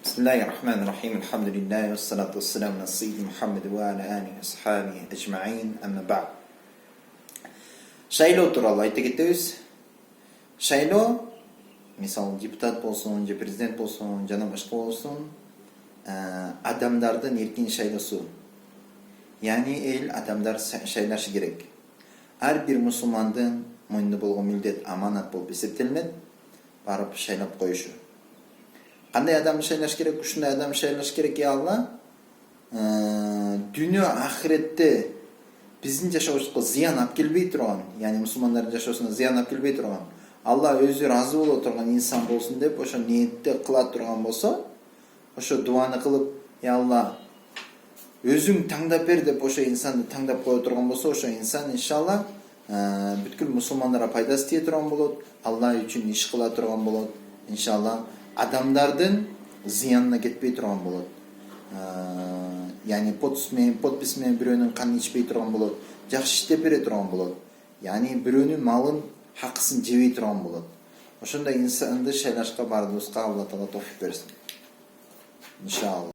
Bismillahirrahmanirrahim. Elhamdülillahi ve salatu ve selamu ala seyyidi Muhammed ve ala alihi ve sahabihi ecma'in. Amma ba'd. Шайлоо тууралуу айта кетебиз. Шайлоо, мисалы депутат болсун, же президент болсун, жана башка болсун, адамдардын эркин шайлоосу. Яни эл адамдар шайлашы керек. Ар бир мусулмандын мойнунда болгон милдет аманат болуп эсептелинет. Барып шайлап коюшу. Кандай адам шайлаш керек, ушундай адам шайлаш керек ya Allah. Дүйнө ахиретте биздин жашообузга зыян алып келбей турган, яни мусулмандардын жашоосуна зыян алып келбей турган, Алла өзү ыраазы боло турган инсан болсун деп ошо ниетте кыла турган болсо, ошо дуаны кылып, ya Allah, өзүң таңдап бер деп ошо инсанды таңдап кое турган болсо, ошо инсан иншалла бүткүл мусулмандарга пайдасы тие турган болот, Алла үчүн иш кыла турган болот, иншалла адамдардын зыянына кетпей турган болот. Яни подпис менен бирөөнүн канын ичпей турган болот, жакшы иштеп бере турган болот. Яни бирөөнүн малын, хакысын жебей турган болот. Ошондой инсанды шайлашка баарыбызга Алла Таала товфик берсин. Иншалла.